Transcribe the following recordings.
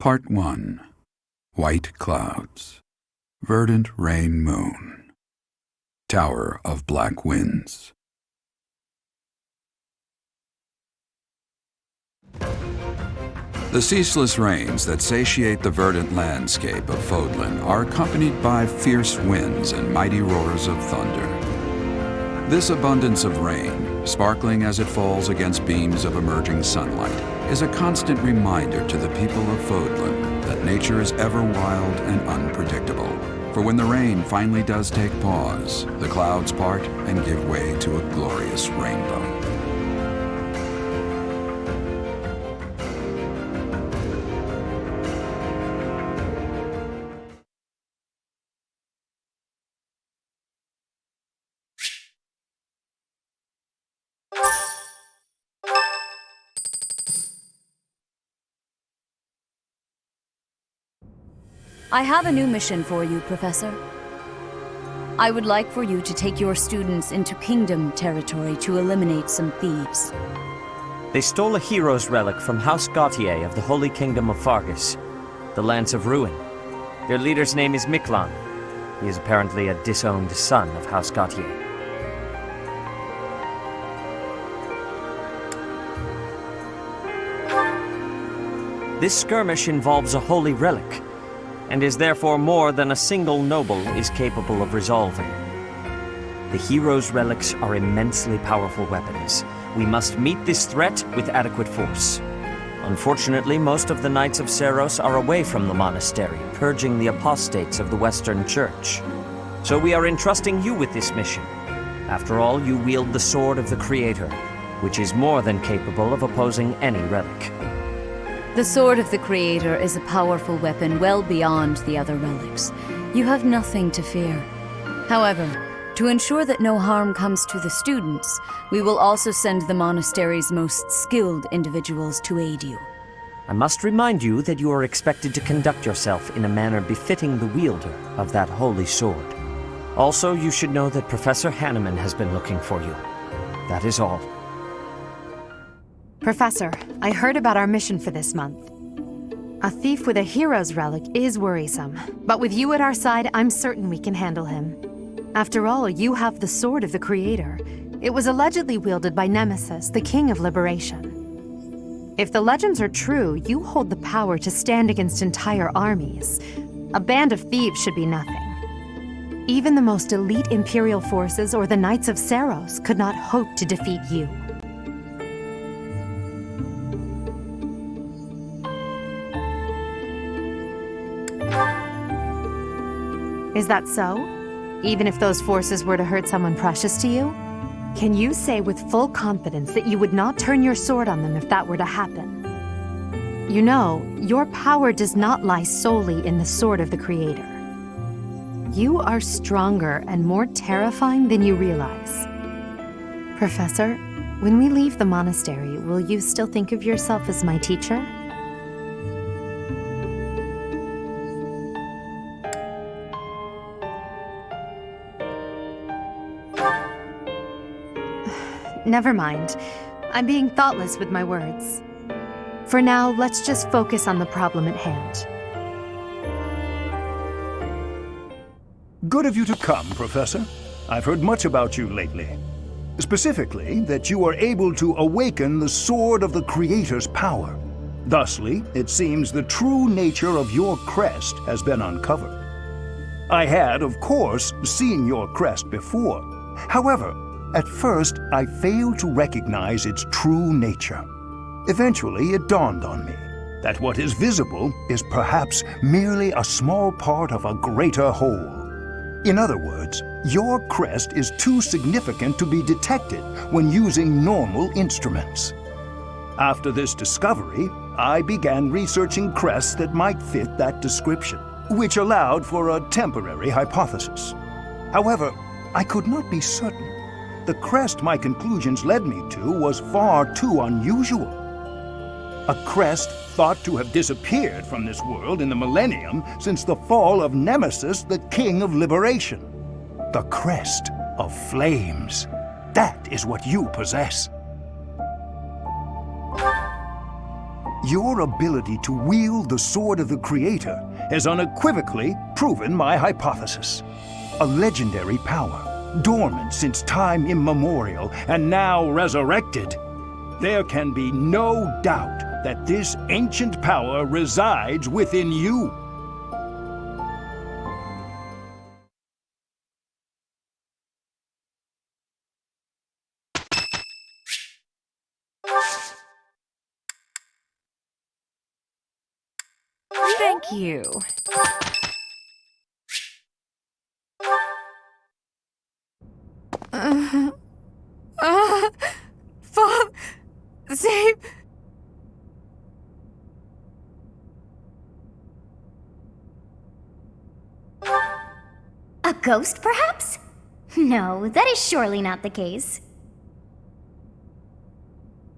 Part 1. White Clouds. Verdant Rain Moon. Tower of Black Winds. The ceaseless rains that satiate the verdant landscape of Fodlan are accompanied by fierce winds and mighty roars of thunder. This abundance of rain, sparkling as it falls against beams of emerging sunlight, is a constant reminder to the people of Fodlan that nature is ever wild and unpredictable. For when the rain finally does take pause, the clouds part and give way to a glorious rainbow. I have a new mission for you, Professor. I would like for you to take your students into Kingdom territory to eliminate some thieves. They stole a hero's relic from House Gautier of the Holy Kingdom of Fargus, the Lance of Ruin. Their leader's name is Miklan. He is apparently a disowned son of House Gautier. This skirmish involves a holy relic, and is therefore more than a single noble is capable of resolving. The hero's relics are immensely powerful weapons. We must meet this threat with adequate force. Unfortunately, most of the Knights of Seiros are away from the monastery, purging the apostates of the Western Church. So we are entrusting you with this mission. After all, you wield the Sword of the Creator, which is more than capable of opposing any relic. The Sword of the Creator is a powerful weapon well beyond the other relics. You have nothing to fear. However, to ensure that no harm comes to the students, we will also send the monastery's most skilled individuals to aid you. I must remind you that you are expected to conduct yourself in a manner befitting the wielder of that holy sword. Also, you should know that Professor Hanneman has been looking for you. That is all. Professor, I heard about our mission for this month. A thief with a hero's relic is worrisome, but with you at our side, I'm certain we can handle him. After all, you have the Sword of the Creator. It was allegedly wielded by Nemesis, the King of Liberation. If the legends are true, you hold the power to stand against entire armies. A band of thieves should be nothing. Even the most elite Imperial forces or the Knights of Seiros could not hope to defeat you. Is that so? Even if those forces were to hurt someone precious to you? Can you say with full confidence that you would not turn your sword on them if that were to happen? You know, your power does not lie solely in the Sword of the Creator. You are stronger and more terrifying than you realize. Professor, when we leave the monastery, will you still think of yourself as my teacher? Never mind. I'm being thoughtless with my words. For now, let's just focus on the problem at hand. Good of you to come, Professor. I've heard much about you lately. Specifically, that you are able to awaken the Sword of the Creator's power. Thusly, it seems the true nature of your crest has been uncovered. I had, of course, seen your crest before. However, at first, I failed to recognize its true nature. Eventually, it dawned on me that what is visible is perhaps merely a small part of a greater whole. In other words, your crest is too significant to be detected when using normal instruments. After this discovery, I began researching crests that might fit that description, which allowed for a temporary hypothesis. However, I could not be certain. The crest my conclusions led me to was far too unusual. A crest thought to have disappeared from this world in the millennium since the fall of Nemesis, the King of Liberation. The crest of flames. That is what you possess. Your ability to wield the Sword of the Creator has unequivocally proven my hypothesis. A legendary power, dormant since time immemorial and now resurrected. There can be no doubt that this ancient power resides within you. Thank you. Father, save... A ghost, perhaps? No, that is surely not the case.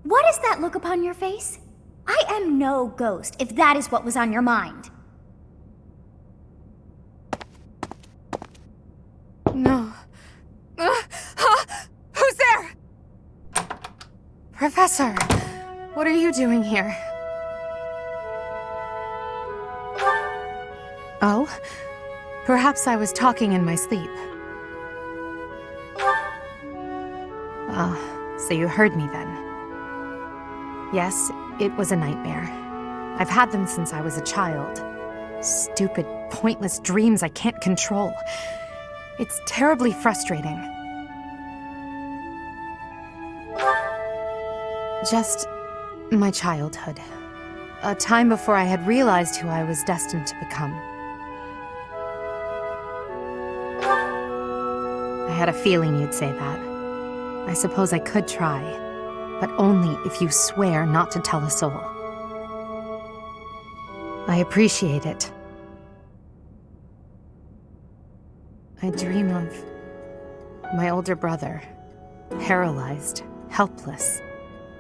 What is that look upon your face? I am no ghost, if that is what was on your mind. No. Who's there? Professor, what are you doing here? Oh? Perhaps I was talking in my sleep. So you heard me then. Yes, it was a nightmare. I've had them since I was a child. Stupid, pointless dreams I can't control. It's terribly frustrating. Just my childhood. A time before I had realized who I was destined to become. I had a feeling you'd say that. I suppose I could try, but only if you swear not to tell a soul. I appreciate it. I dream of my older brother, paralyzed, helpless.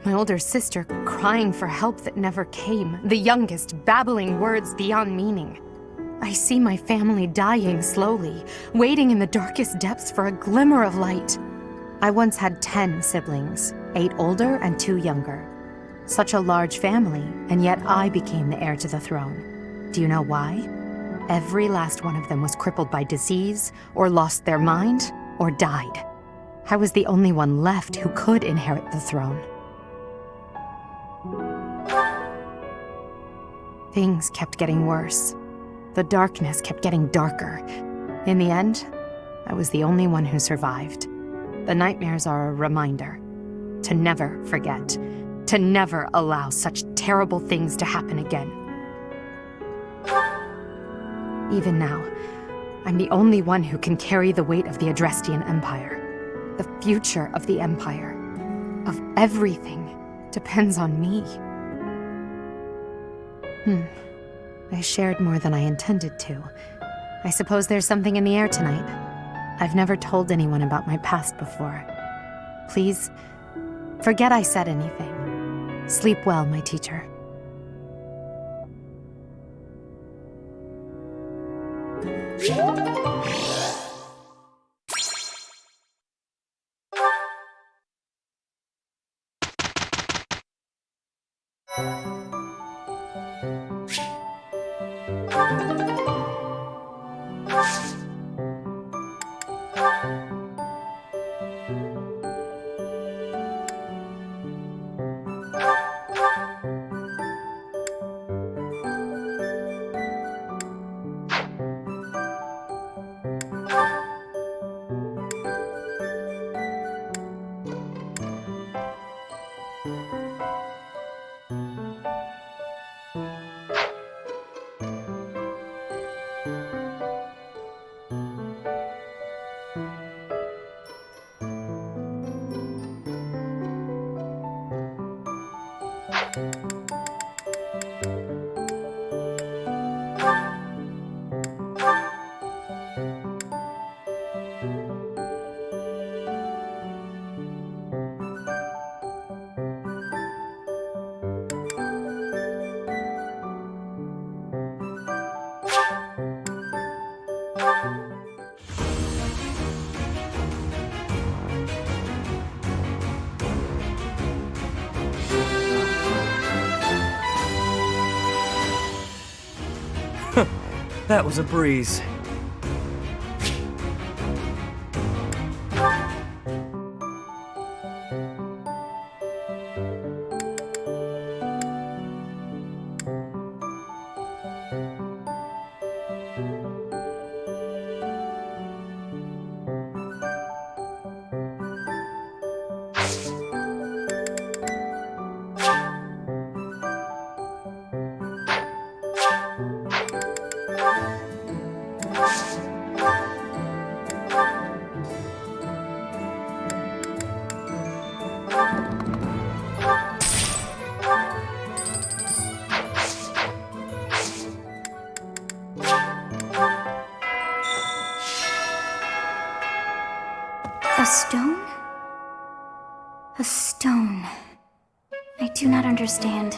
My older sister crying for help that never came. The youngest babbling words beyond meaning. I see my family dying slowly, waiting in the darkest depths for a glimmer of light. I once had 10 siblings, 8 older and 2 younger. Such a large family, and yet I became the heir to the throne. Do you know why? Every last one of them was crippled by disease, or lost their mind, or died. I was the only one left who could inherit the throne. Things kept getting worse. The darkness kept getting darker. In the end, I was the only one who survived. The nightmares are a reminder to never forget, to never allow such terrible things to happen again. Even now, I'm the only one who can carry the weight of the Adrestian Empire. The future of the Empire, of everything, depends on me. I shared more than I intended to. I suppose there's something in the air tonight. I've never told anyone about my past before. Please, forget I said anything. Sleep well, my teacher. That was a breeze. A stone? A stone. I do not understand.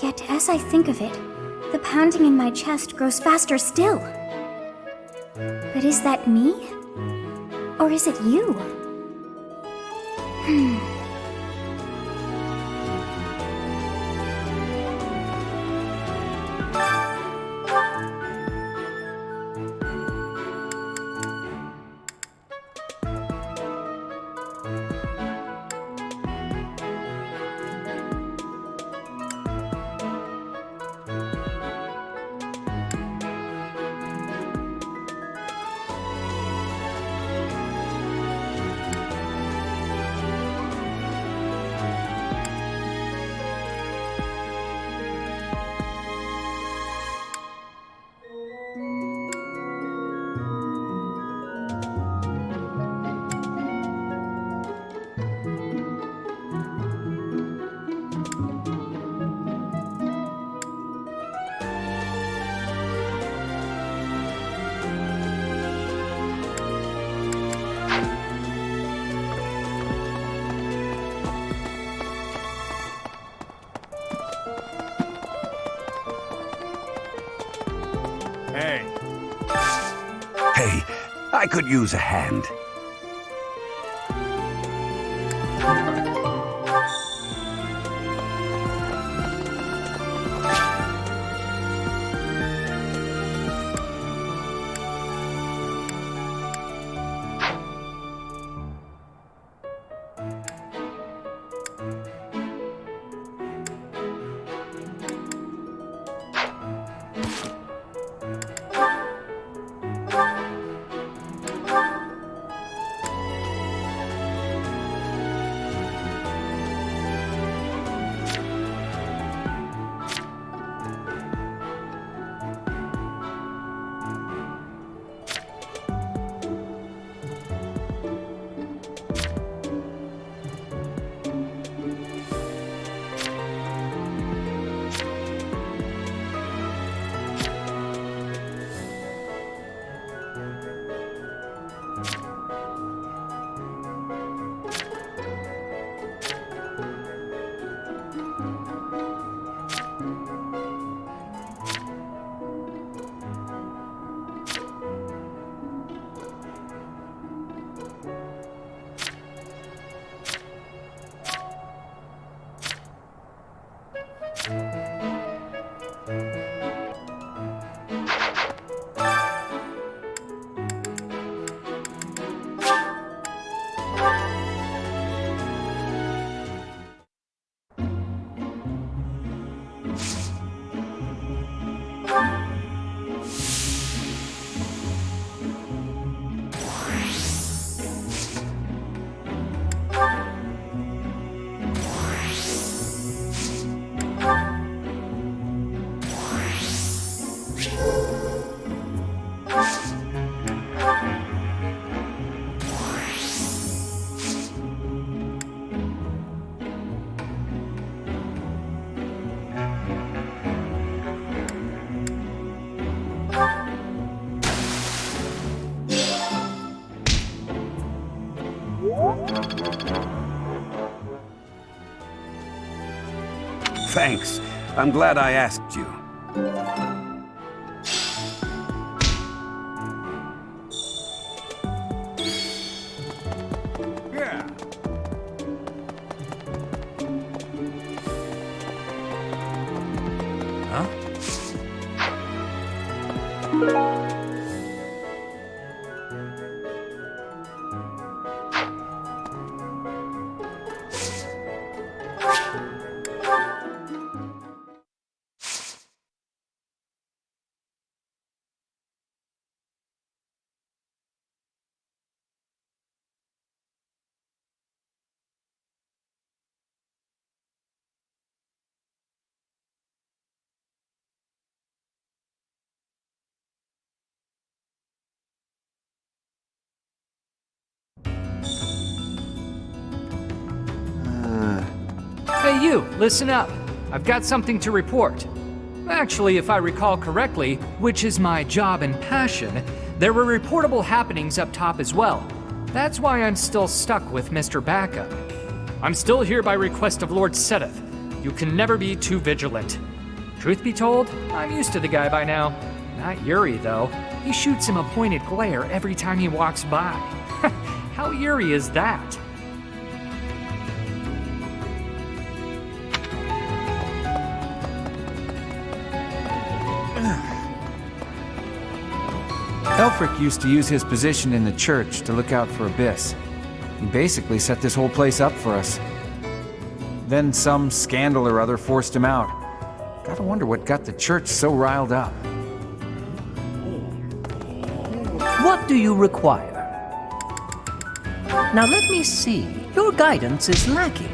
Yet, as I think of it, the pounding in my chest grows faster still. But is that me? Or is it you? Hey, I could use a hand. Thanks. I'm glad I asked you. Yeah. Huh? Hey you, listen up. I've got something to report. Actually, if I recall correctly, which is my job and passion, there were reportable happenings up top as well. That's why I'm still stuck with Mr. Backup. I'm still here by request of Lord Seteth. You can never be too vigilant. Truth be told, I'm used to the guy by now. Not Yuri, though. He shoots him a pointed glare every time he walks by. How eerie is that? Elfric used to use his position in the church to look out for Abyss. He basically set this whole place up for us. Then some scandal or other forced him out. Gotta wonder what got the church so riled up. What do you require? Now let me see. Your guidance is lacking.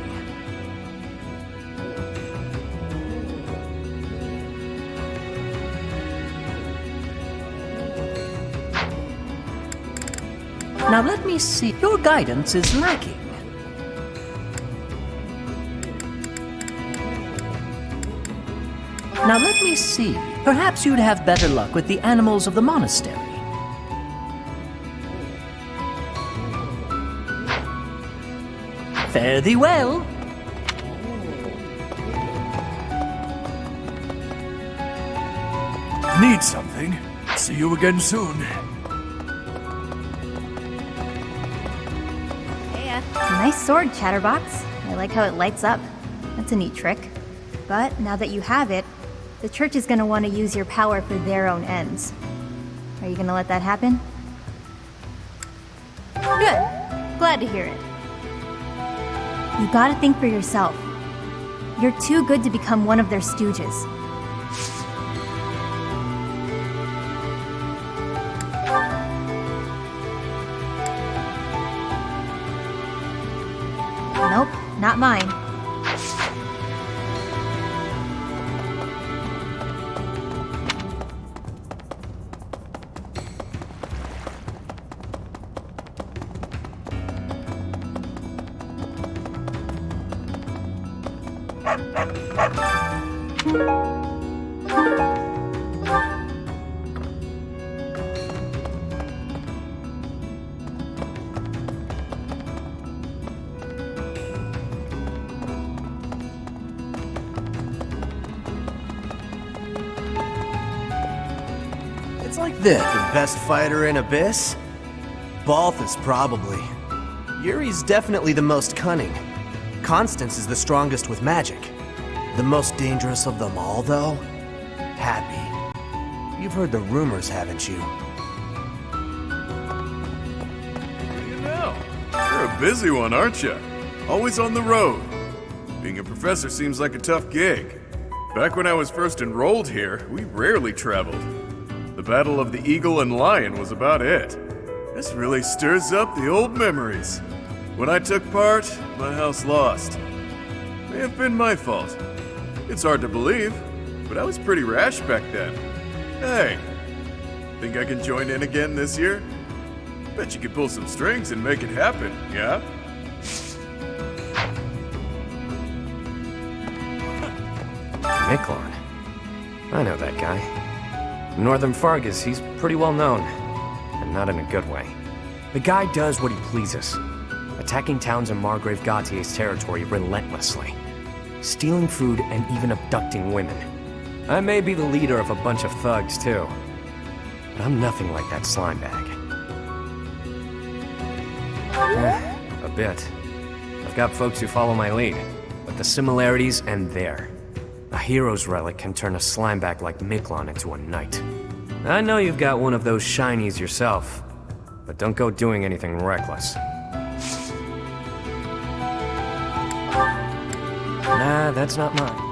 Now let me see. Your guidance is lacking. Now let me see. Perhaps you'd have better luck with the animals of the monastery. Fare thee well. Need something? See you again soon. Nice sword, Chatterbox. I like how it lights up. That's a neat trick. But now that you have it, the church is going to want to use your power for their own ends. Are you going to let that happen? Good. Glad to hear it. You gotta think for yourself. You're too good to become one of their stooges. Nope, not mine. It's like this. The best fighter in Abyss? Balthus, probably. Yuri's definitely the most cunning. Constance is the strongest with magic. The most dangerous of them all, though? Happy. You've heard the rumors, haven't you? What do you know? You're a busy one, aren't you? Always on the road. Being a professor seems like a tough gig. Back when I was first enrolled here, we rarely traveled. The Battle of the Eagle and Lion was about it. This really stirs up the old memories. When I took part, my house lost. May have been my fault. It's hard to believe, but I was pretty rash back then. Hey, think I can join in again this year? Bet you could pull some strings and make it happen, yeah? Miklon. I know that guy. In Northern Fargus, he's pretty well known. And not in a good way. The guy does what he pleases. Attacking towns in Margrave Gautier's territory relentlessly. Stealing food and even abducting women. I may be the leader of a bunch of thugs, too. But I'm nothing like that slime bag. A bit. I've got folks who follow my lead. But the similarities end there. A hero's relic can turn a slimeback like Miklon into a knight. I know you've got one of those shinies yourself, but don't go doing anything reckless. Nah, that's not mine.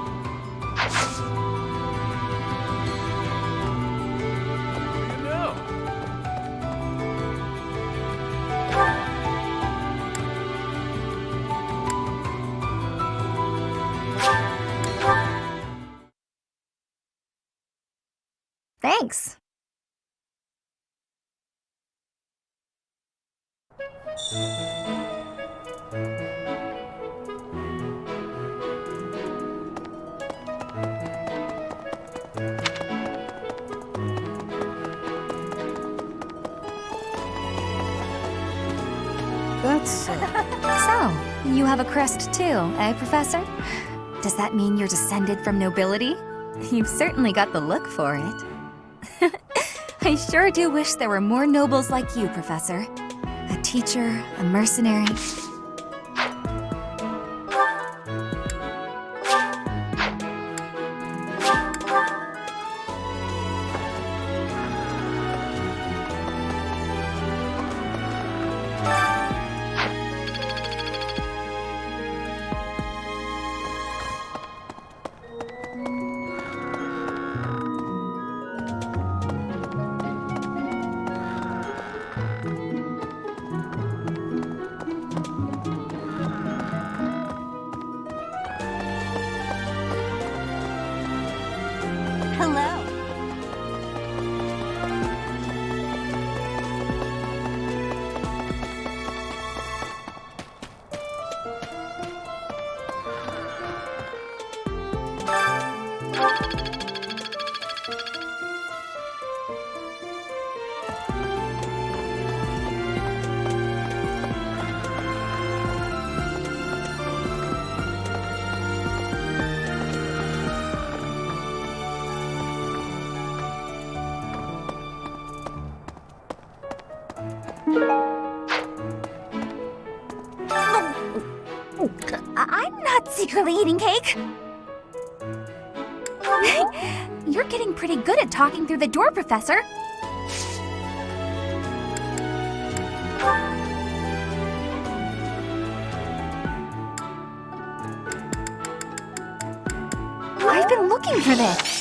Thanks. That's... So, you have a crest too, eh, Professor? Does that mean you're descended from nobility? You've certainly got the look for it. I sure do wish there were more nobles like you, Professor. A teacher, a mercenary. Hello. I'm not secretly eating cake. You're getting pretty good at talking through the door, Professor. I've been looking for this.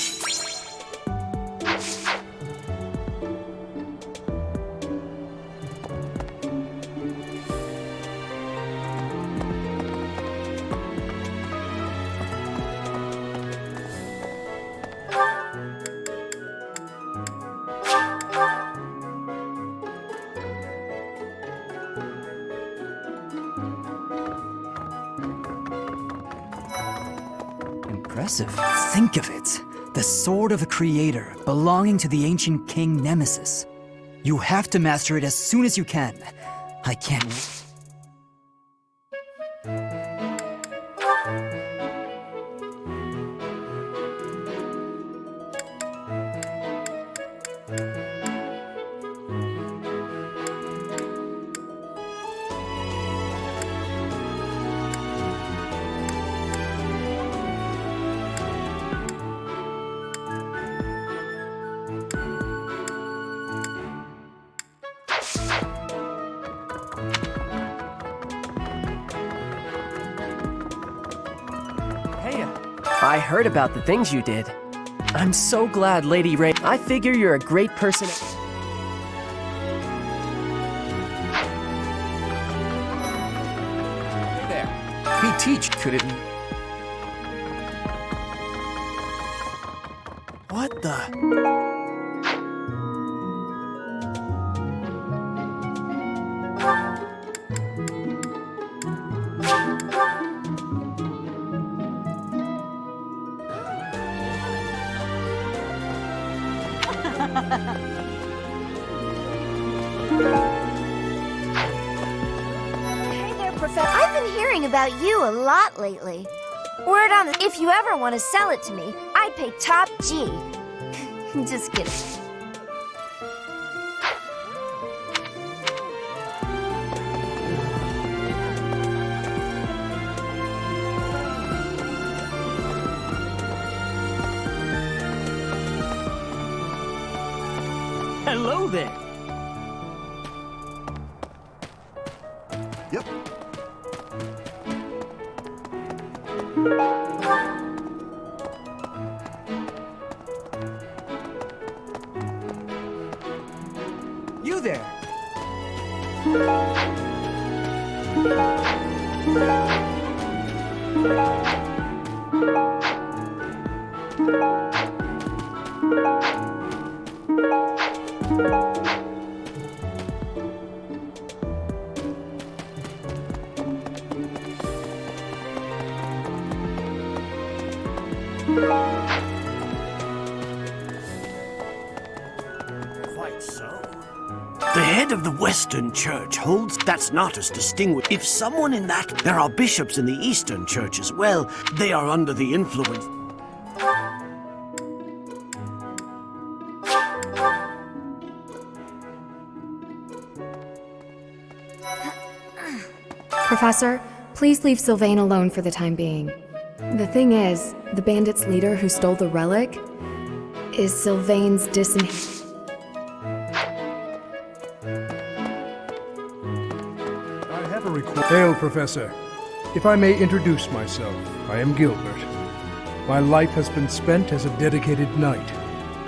Impressive. Think of it. The sword of the Creator, belonging to the ancient king Nemesis. You have to master it as soon as you can. I can't wait. I heard about the things you did. I'm so glad, Lady Ray. I figure you're a great person. There. He teach, could it... What the? Hey there, Professor. I've been hearing about you a lot lately. Word on the... If you ever want to sell it to me, I'd pay top G. Just kidding. Hello there. Yep. You there. Quite so. The head of the Western Church holds that's not as distinguished. If someone in that, there are bishops in the Eastern Church as well. They are under the influence. Professor, please leave Sylvain alone for the time being. The thing is, the bandits' leader who stole the relic is Sylvain's I have a request. Hail, Professor. If I may introduce myself, I am Gilbert. My life has been spent as a dedicated knight.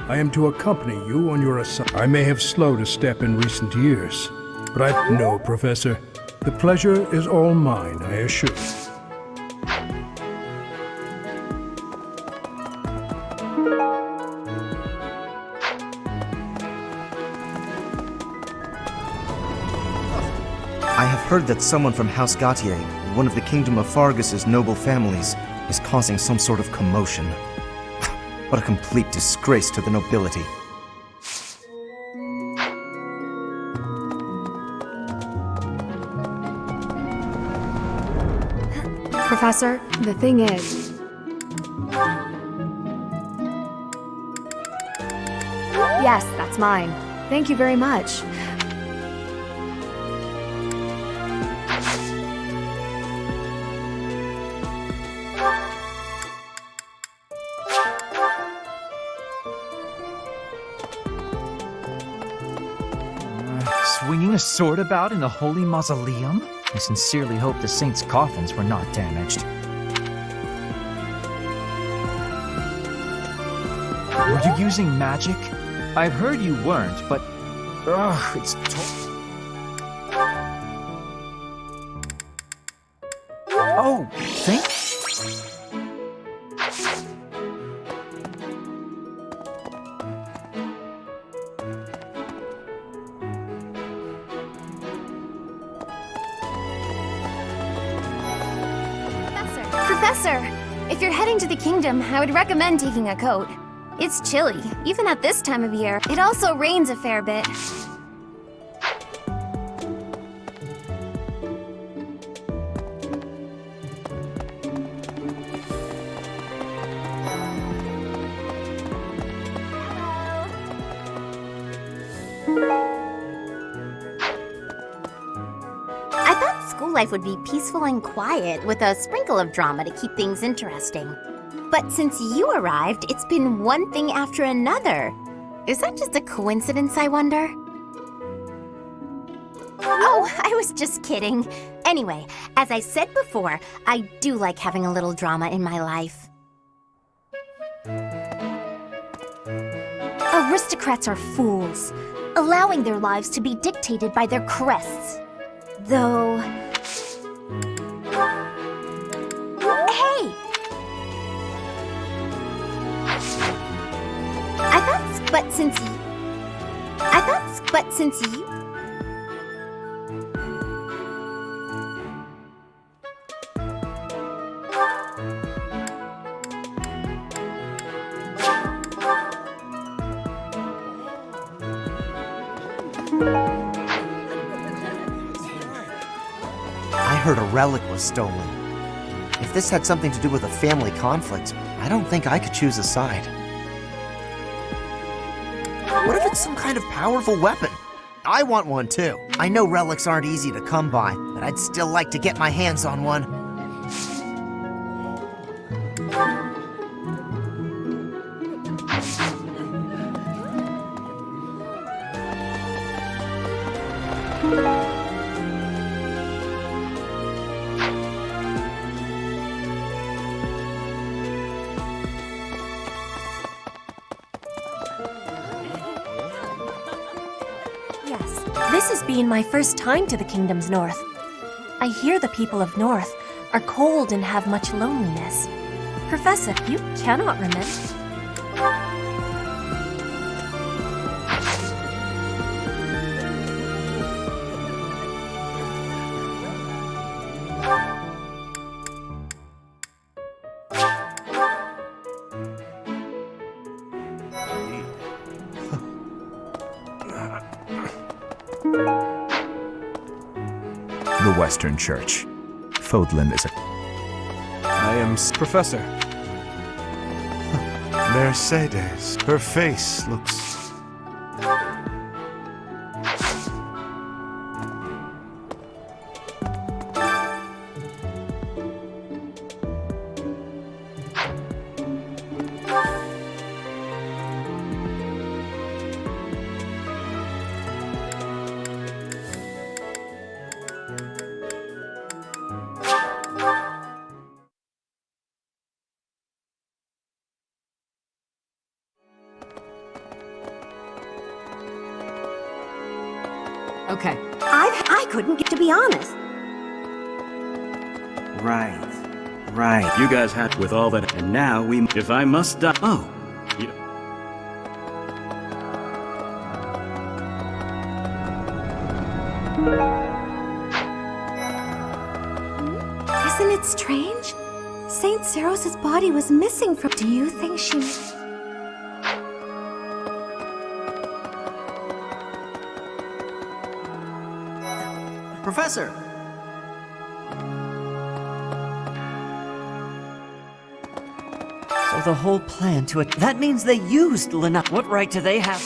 I am to accompany you on your assignment. I may have slowed a step in recent years, but No, Professor. The pleasure is all mine, I assure you. I have heard that someone from House Gautier, one of the Kingdom of Fargus's noble families, is causing some sort of commotion. What a complete disgrace to the nobility. Professor, the thing is... Yes, that's mine. Thank you very much. Swinging a sword about in the holy mausoleum? I sincerely hope the saints' coffins were not damaged. Were you using magic? I've heard you weren't, but... Ugh, it's Oh, think? Professor, if you're heading to the kingdom, I would recommend taking a coat. It's chilly, even at this time of year. It also rains a fair bit. I thought school life would be peaceful and quiet, with a sprinkle of drama to keep things interesting. But since you arrived, it's been one thing after another. Is that just a coincidence, I wonder? Oh, I was just kidding. Anyway, as I said before, I do like having a little drama in my life. Aristocrats are fools, allowing their lives to be dictated by their crests. Though... Hey! But since you... I heard a relic was stolen. If this had something to do with a family conflict, I don't think I could choose a side. What if it's some kind of powerful weapon? I want one too. I know relics aren't easy to come by, but I'd still like to get my hands on one. Yes, this has been my first time to the Kingdom's North. I hear the people of North are cold and have much loneliness. Professor, you cannot remember. The Western Church. Fodlan is a... I am Professor. Mercedes. Her face looks... Okay. I couldn't get to be honest. Right. You guys had with all that, and now we... If I must die... Oh. Isn't it strange? Saint Seros' body was missing from... Do you think she... Professor! So the whole plan to it... That means they used Lena... What right do they have...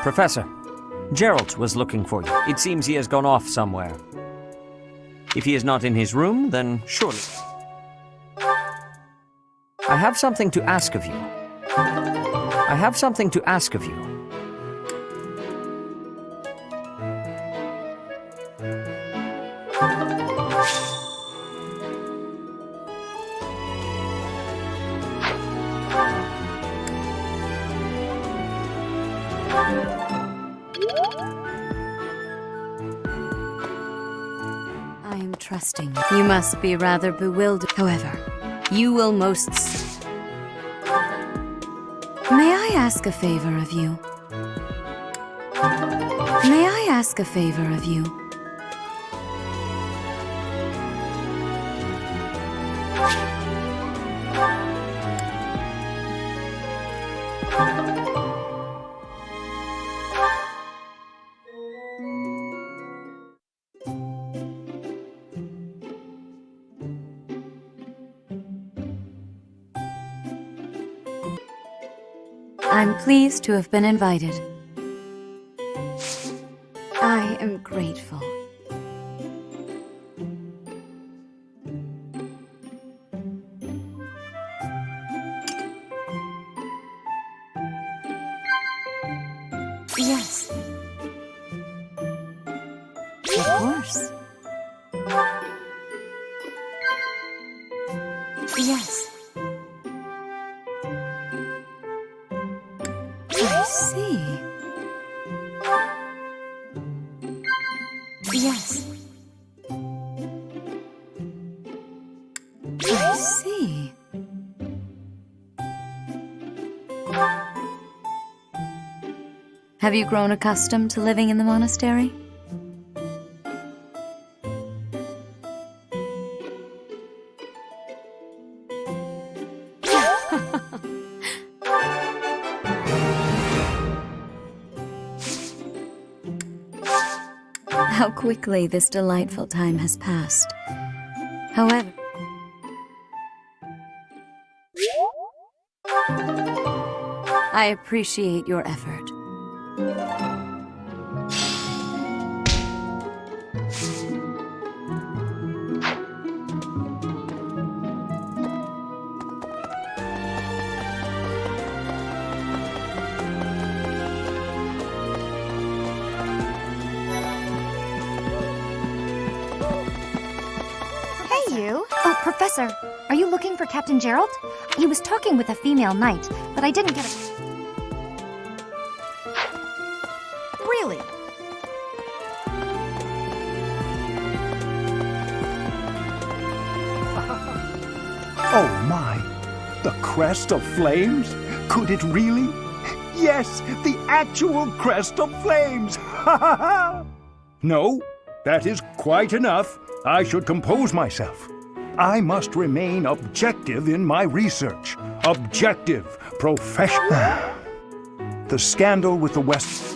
Professor. Gerald was looking for you. It seems he has gone off somewhere. If he is not in his room, then surely... I have something to ask of you. I am trusting. You must be rather bewildered. However, you will most... May I ask a favor of you? May I ask a favor of you? I'm pleased to have been invited. I am grateful. Yes. Of course. Yes. I see. Yes. I see. Have you grown accustomed to living in the monastery? How quickly this delightful time has passed. However, I appreciate your effort. Oh, Professor, are you looking for Captain Gerald? He was talking with a female knight, but I didn't get it. Really? Oh my! The crest of flames? Could it really? Yes, the actual crest of flames! Ha ha ha! No, that is quite enough. I should compose myself. I must remain objective in my research. Objective, professional. The scandal with the West.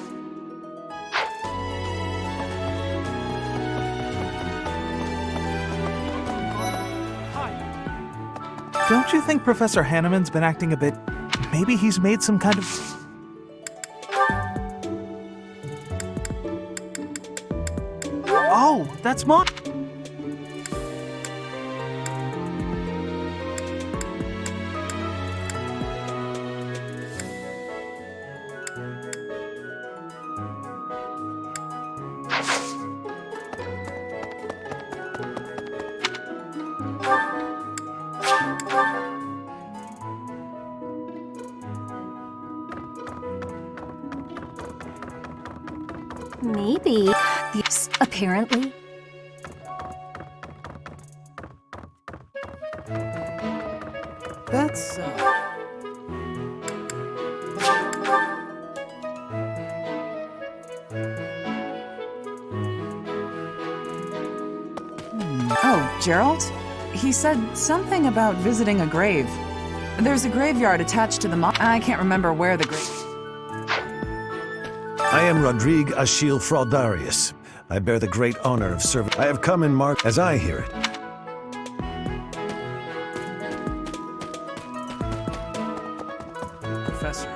Don't you think Professor Hanneman's been acting a bit... Maybe he's made some kind of... Oh, that's Mon... Maybe. Yes, apparently. That's... Oh, Gerald? He said something about visiting a grave. There's a graveyard attached to the I can't remember where the grave... I am Rodrigue Achille Fraudarius. I bear the great honor of serving. I have come in mark as I hear it. Professor.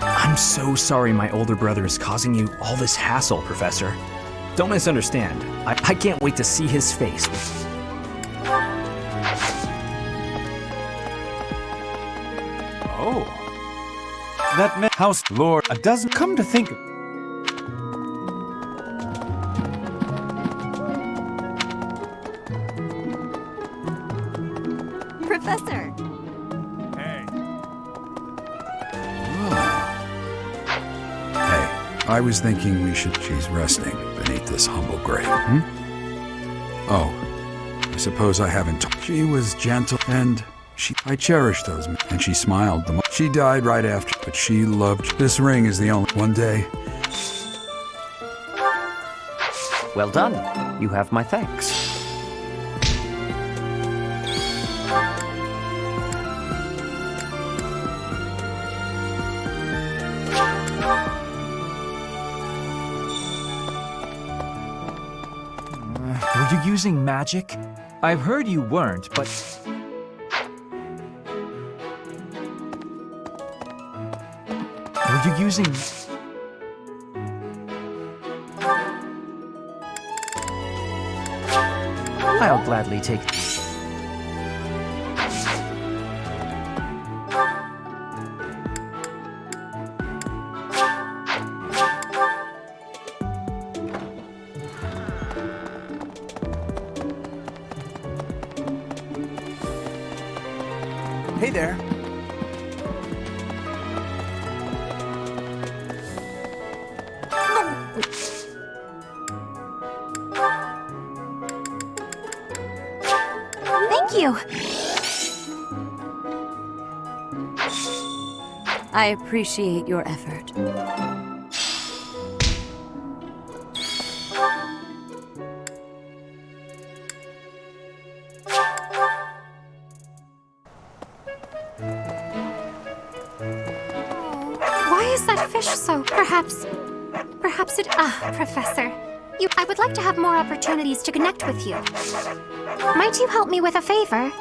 I'm so sorry my older brother is causing you all this hassle, Professor. Don't misunderstand. I can't wait to see his face. Oh. That house lord doesn't come to think of... Professor! Hey, I was thinking we should... She's resting beneath this humble grave. Oh, I suppose I haven't... She was gentle and... I cherished those, and she smiled. She died right after, but she loved. This ring is the only one day. Well done. You have my thanks. Were you using magic? I've heard you weren't, but... Were you using... I'll gladly take... Hey there. Thank you. I appreciate your effort. Why is that fish so... Perhaps it... Ah, Professor. I would like to have more opportunities to connect with you. Might you help me with a favor?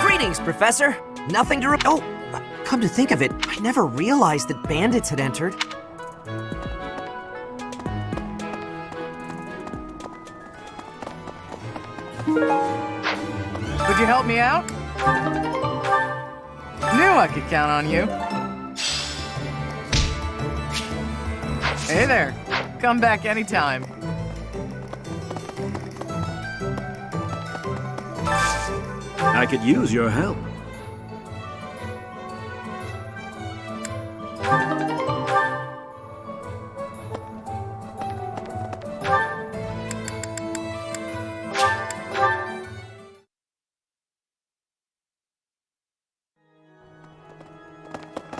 Greetings, Professor! Nothing to Oh! Come to think of it, I never realized that bandits had entered. Could you help me out? Knew I could count on you. Hey there. Come back anytime. I could use your help.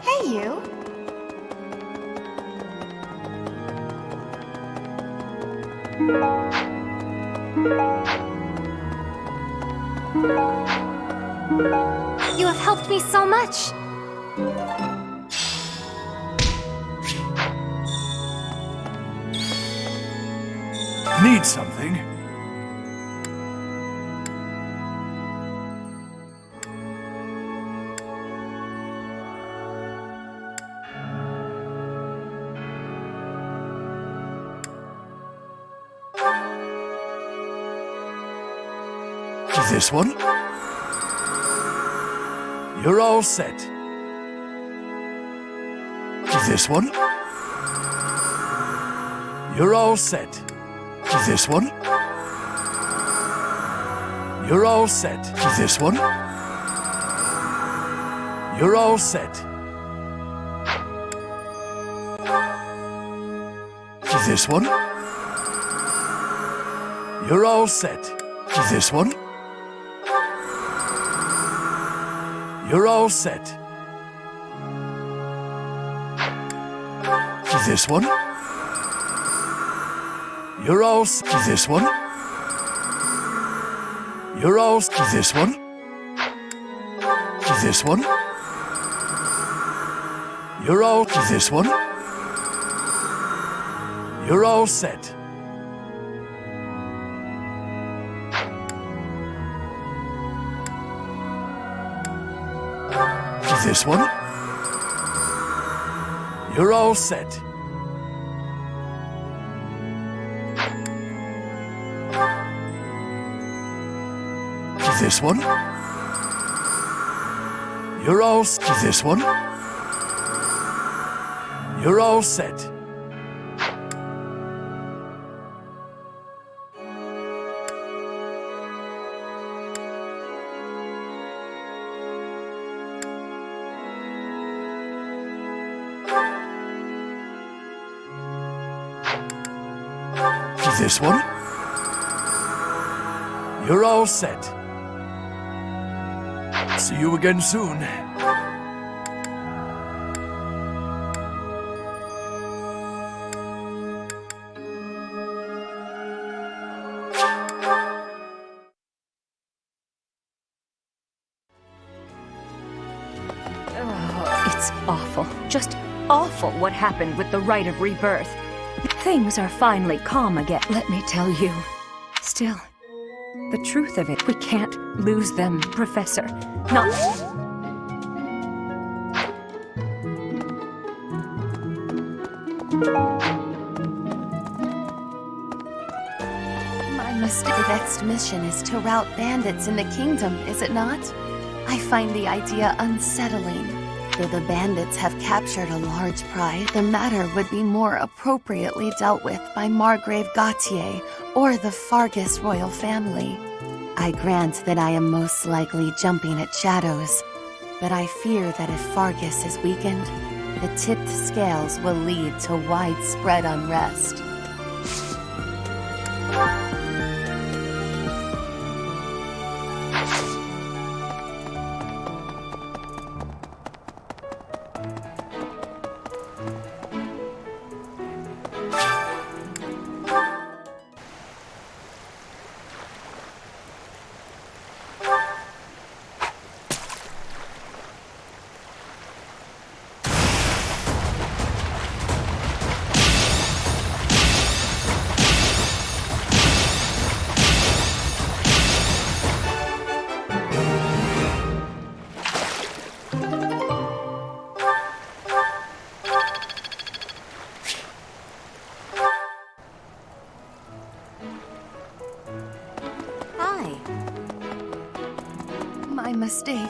Hey, you. You have helped me so much. Need something? This one? You're all set. This one? You're all set. This one? You're all set. This one? You're all set. This one? You're all set. This one? You're all set. This one? You're all this one? You're all this one? This one? You're all this one? You're all set. This one? You're all set. This one? You're all this one? You're all set. This one? You're all set. See you again soon. It's awful. Just awful what happened with the rite of rebirth. Things are finally calm again, let me tell you. Still, the truth of it, we can't lose them, Professor. Not... My mistake. The next mission is to rout bandits in the kingdom, is it not? I find the idea unsettling. Though the bandits have captured a large prize, the matter would be more appropriately dealt with by Margrave Gautier or the Fargus royal family. I grant that I am most likely jumping at shadows, but I fear that if Fargus is weakened, the tipped scales will lead to widespread unrest. mistake.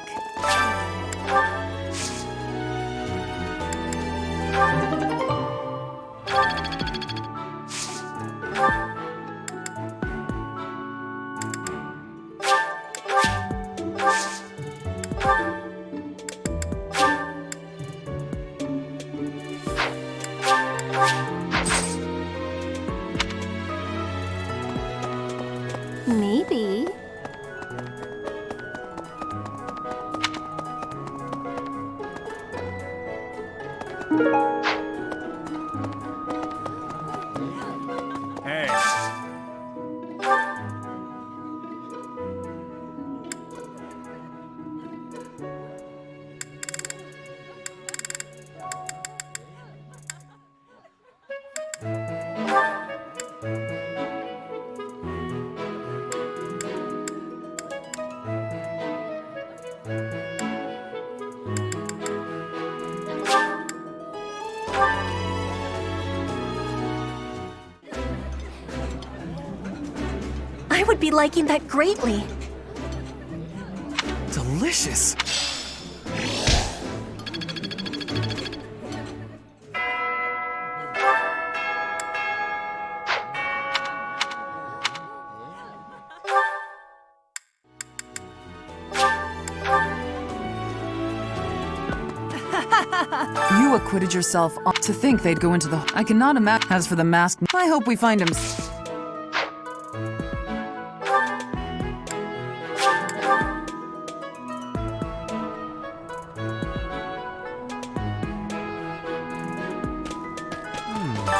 Maybe. Hey. I would be liking that greatly. Delicious. You acquitted yourself to think they'd go into the... I cannot imagine. As for the mask, I hope we find him...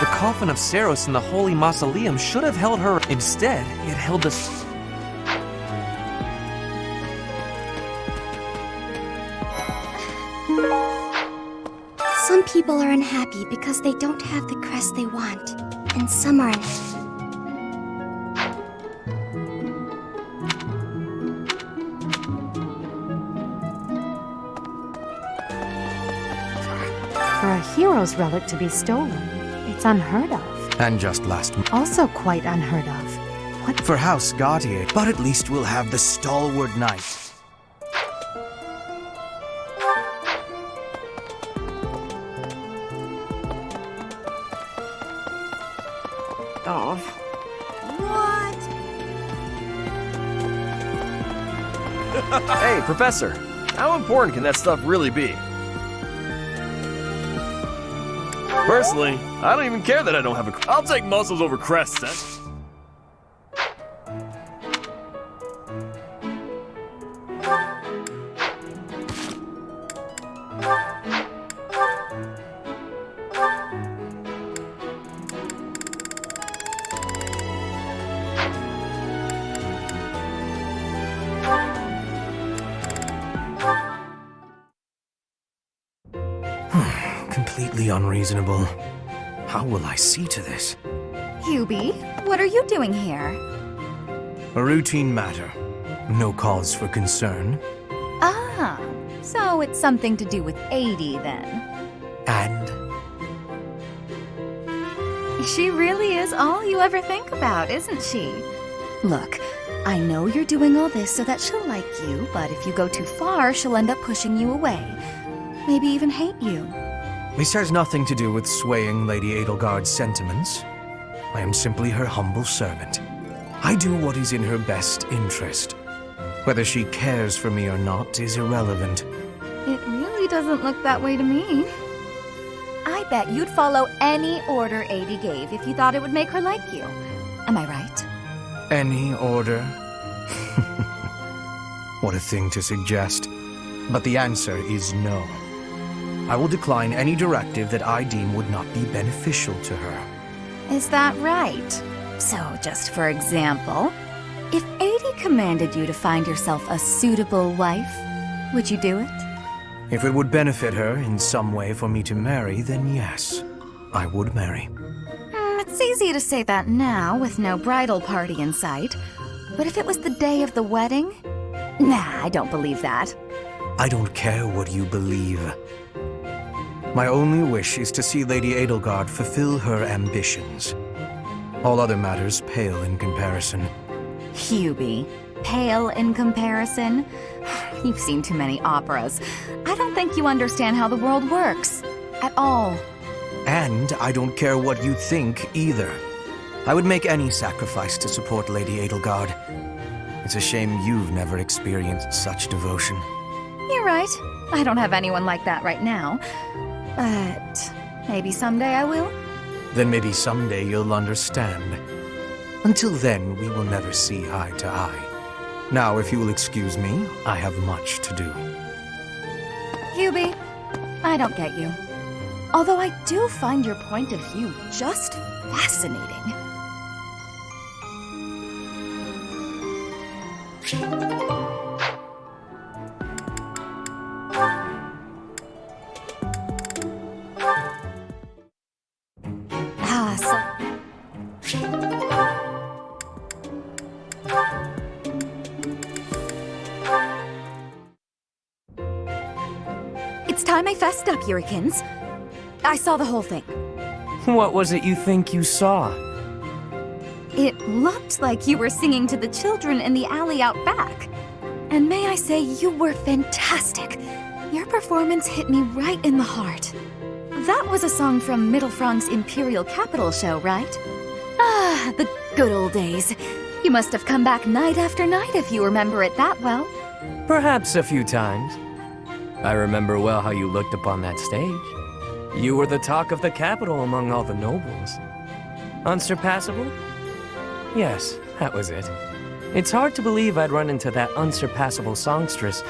The coffin of Saros in the Holy Mausoleum should have held her. Instead, it held the... Some people are unhappy because they don't have the crest they want, and some are For a hero's relic to be stolen, it's unheard of. And just last month. Also quite unheard of. What? For House Gautier, but at least we'll have the stalwart knight. Oh. What? Hey, Professor, how important can that stuff really be? Personally, I don't even care that I don't have a... I'll take muscles over crests, eh? Completely unreasonable. How will I see to this? Hubie, what are you doing here? A routine matter. No cause for concern. Ah, so it's something to do with 80 then. And? She really is all you ever think about, isn't she? Look, I know you're doing all this so that she'll like you, but if you go too far, she'll end up pushing you away. Maybe even hate you. This has nothing to do with swaying Lady Edelgard's sentiments. I am simply her humble servant. I do what is in her best interest. Whether she cares for me or not is irrelevant. It really doesn't look that way to me. I bet you'd follow any order Adi gave if you thought it would make her like you. Am I right? Any order? What a thing to suggest. But the answer is no. I will decline any directive that I deem would not be beneficial to her. Is that right? So, just for example, if Adi commanded you to find yourself a suitable wife, would you do it? If it would benefit her in some way for me to marry, then yes, I would marry. It's easy to say that now, with no bridal party in sight. But if it was the day of the wedding? Nah, I don't believe that. I don't care what you believe. My only wish is to see Lady Edelgard fulfill her ambitions. All other matters pale in comparison. Hubie, pale in comparison. You've seen too many operas. I don't think you understand how the world works. At all. And I don't care what you think either. I would make any sacrifice to support Lady Edelgard. It's a shame you've never experienced such devotion. You're right. I don't have anyone like that right now. But maybe someday I will. Then maybe someday you'll understand. Until then, we will never see eye to eye. Now, if you will excuse me, I have much to do. Hubie, I don't get you. Although I do find your point of view just fascinating. It's time I fessed up, Yurikins. I saw the whole thing. What was it you think you saw? It looked like you were singing to the children in the alley out back. And may I say, you were fantastic. Your performance hit me right in the heart. That was a song from Mittelfrank's Imperial Capital show, right? Ah, the good old days. You must have come back night after night if you remember it that well. Perhaps a few times. I remember well how you looked upon that stage. You were the talk of the capital among all the nobles. Unsurpassable? Yes, that was it. It's hard to believe I'd run into that unsurpassable songstress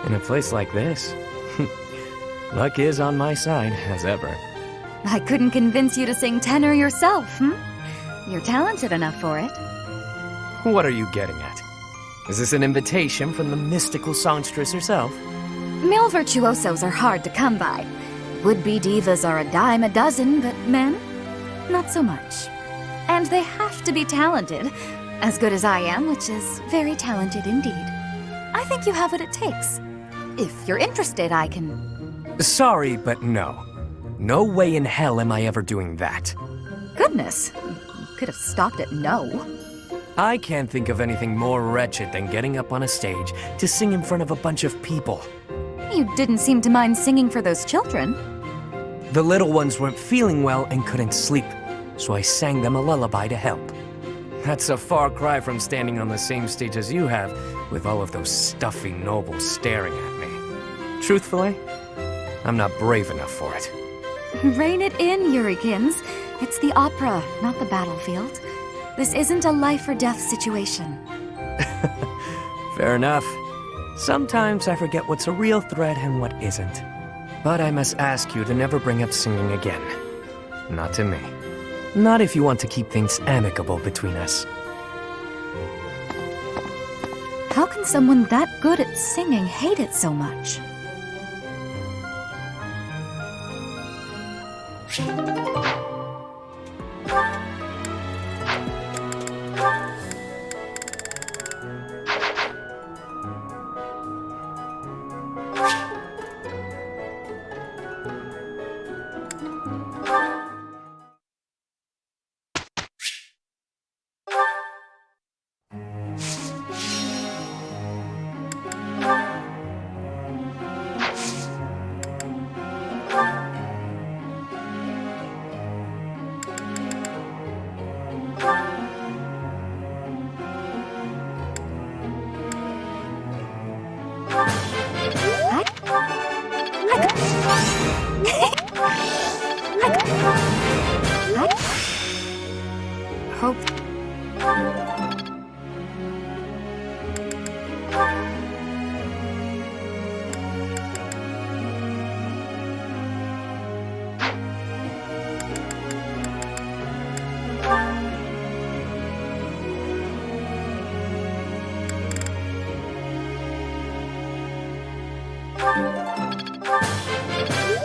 in a place like this. Luck is on my side, as ever. I couldn't convince you to sing tenor yourself, You're talented enough for it. What are you getting at? Is this an invitation from the mystical songstress herself? Male virtuosos are hard to come by. Would-be divas are a dime a dozen, but men? Not so much. And they have to be talented. As good as I am, which is very talented indeed. I think you have what it takes. If you're interested, I can... Sorry, but no. No way in hell am I ever doing that. Goodness, you could have stopped at no. I can't think of anything more wretched than getting up on a stage to sing in front of a bunch of people. You didn't seem to mind singing for those children. The little ones weren't feeling well and couldn't sleep, so I sang them a lullaby to help. That's a far cry from standing on the same stage as you have, with all of those stuffy nobles staring at me. Truthfully, I'm not brave enough for it. Rein it in, Yurikins. It's the opera, not the battlefield. This isn't a life-or-death situation. Fair enough. Sometimes I forget what's a real threat and what isn't. But I must ask you to never bring up singing again. Not to me. Not if you want to keep things amicable between us. How can someone that good at singing hate it so much? Hope.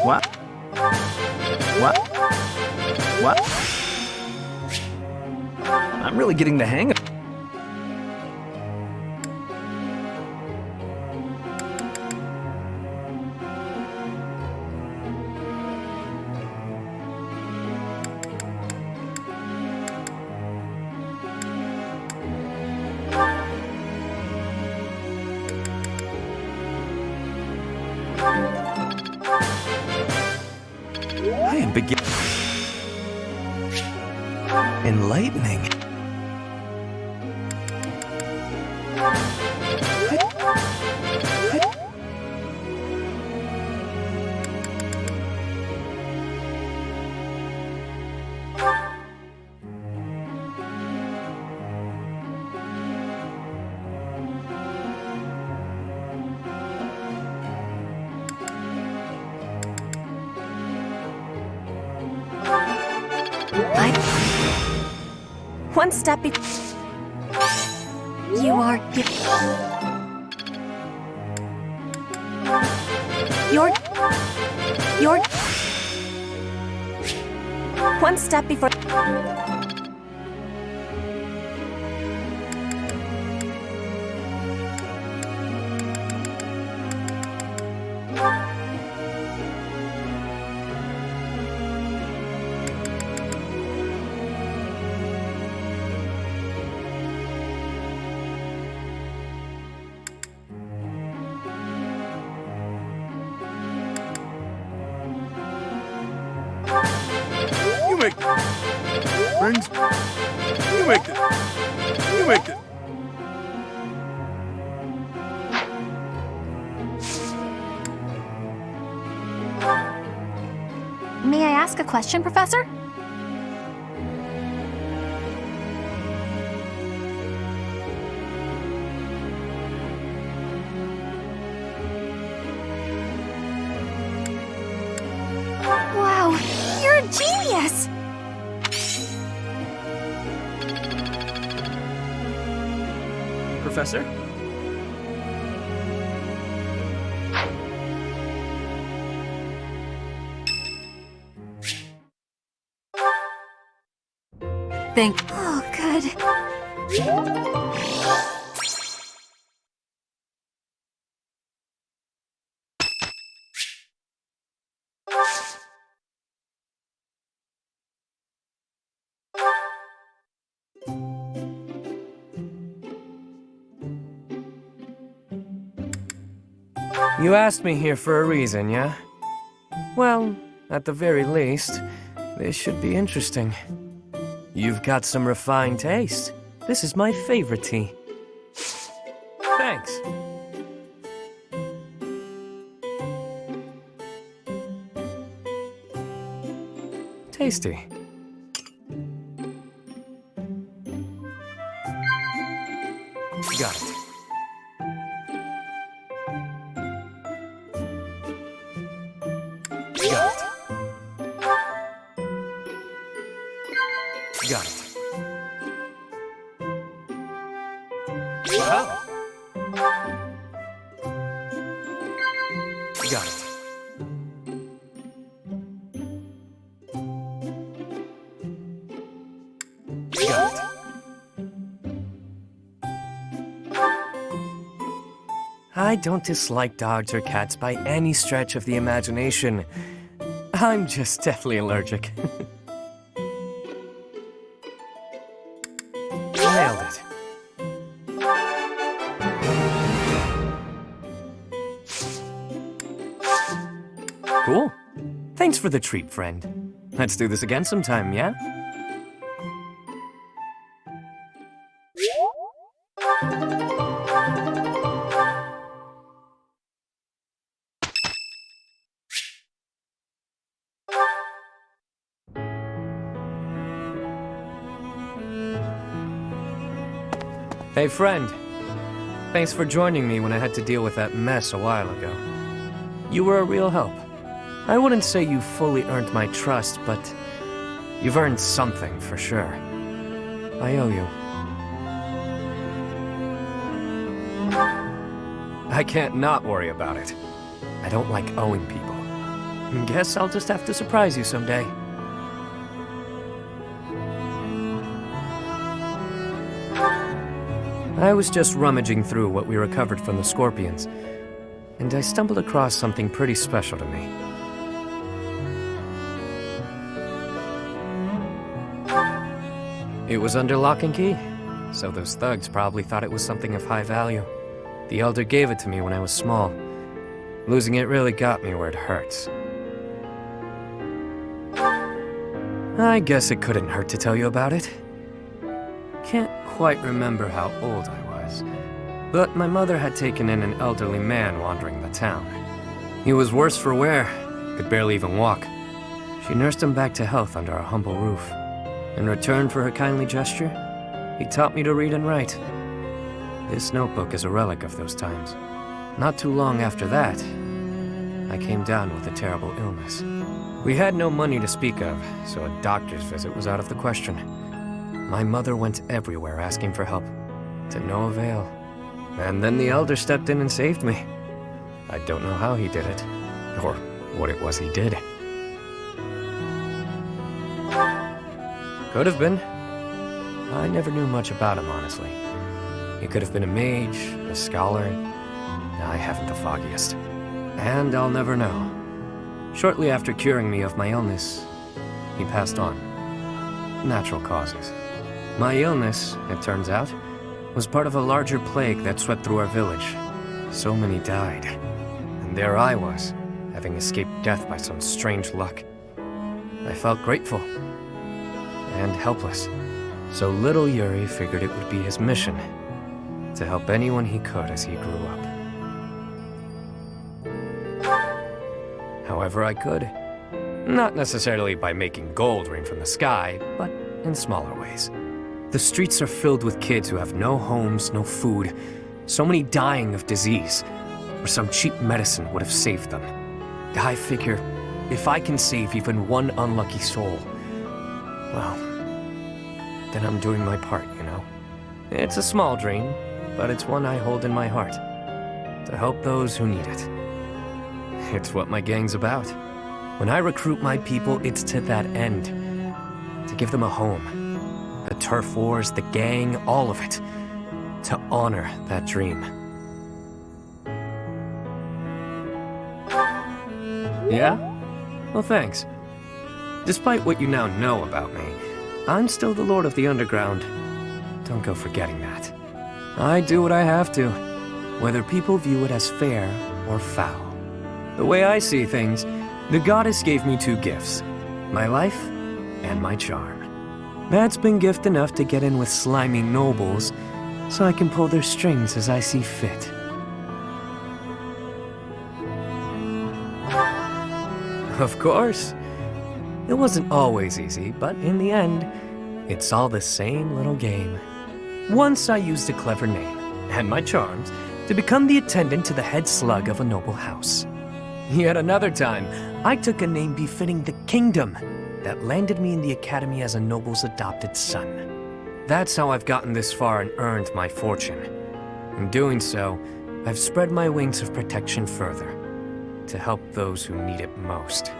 What? What? What? I'm really getting the hang of it. Enlightening. One step You are You're one step before. You make it. May I ask a question, Professor? Wow, you're a genius! Professor? Oh, good. You asked me here for a reason, yeah? Well, at the very least, this should be interesting. You've got some refined taste. This is my favorite tea. Thanks. Tasty. Got it. Got it. Got it. Wow. Got it. Got it. I don't dislike dogs or cats by any stretch of the imagination. I'm just deathly allergic. Nailed it. Cool. Thanks for the treat, friend. Let's do this again sometime, yeah? Hey, friend. Thanks for joining me when I had to deal with that mess a while ago. You were a real help. I wouldn't say you fully earned my trust, but you've earned something for sure. I owe you. I can't not worry about it. I don't like owing people. Guess I'll just have to surprise you someday. I was just rummaging through what we recovered from the Scorpions, and I stumbled across something pretty special to me. It was under lock and key, so those thugs probably thought it was something of high value. The Elder gave it to me when I was small. Losing it really got me where it hurts. I guess it couldn't hurt to tell you about it. Can't quite remember how old I was, but my mother had taken in an elderly man wandering the town. He was worse for wear, could barely even walk. She nursed him back to health under our humble roof. In return for her kindly gesture, he taught me to read and write. This notebook is a relic of those times. Not too long after that, I came down with a terrible illness. We had no money to speak of, so a doctor's visit was out of the question. My mother went everywhere asking for help, to no avail. And then the elder stepped in and saved me. I don't know how he did it, or what it was he did. Could have been. I never knew much about him, honestly. He could have been a mage, a scholar. I haven't the foggiest. And I'll never know. Shortly after curing me of my illness, he passed on. Natural causes. My illness, it turns out, was part of a larger plague that swept through our village. So many died. And there I was, having escaped death by some strange luck. I felt grateful. And helpless. So little Yuri figured it would be his mission to help anyone he could as he grew up. However I could. Not necessarily by making gold rain from the sky, but in smaller ways. The streets are filled with kids who have no homes, no food, so many dying of disease, or some cheap medicine would have saved them. I figure, if I can save even one unlucky soul, well, then I'm doing my part, you know? It's a small dream, but it's one I hold in my heart. To help those who need it. It's what my gang's about. When I recruit my people, it's to that end. To give them a home. The turf wars, the gang, all of it. To honor that dream. Yeah? Well, thanks. Despite what you now know about me, I'm still the Lord of the Underground. Don't go forgetting that. I do what I have to, whether people view it as fair or foul. The way I see things, the goddess gave me two gifts, my life and my charm. That's been gift enough to get in with slimy nobles, so I can pull their strings as I see fit. Of course. It wasn't always easy, but in the end, it's all the same little game. Once I used a clever name, and my charms, to become the attendant to the head slug of a noble house. Yet another time, I took a name befitting the kingdom that landed me in the academy as a noble's adopted son. That's how I've gotten this far and earned my fortune. In doing so, I've spread my wings of protection further, to help those who need it most.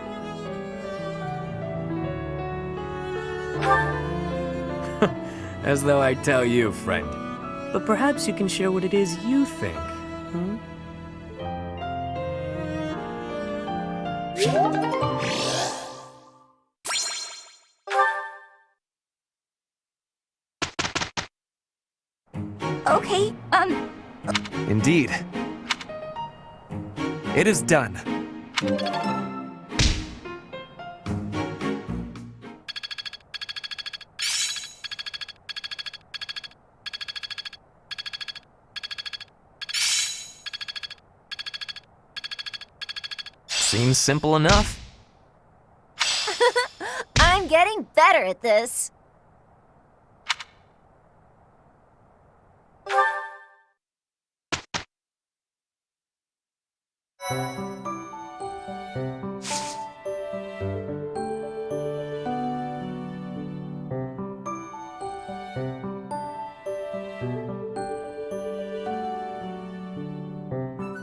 As though I tell you, friend. But perhaps you can share what it is you think, hmm? Okay, Indeed. It is done. Seems simple enough. I'm getting better at this.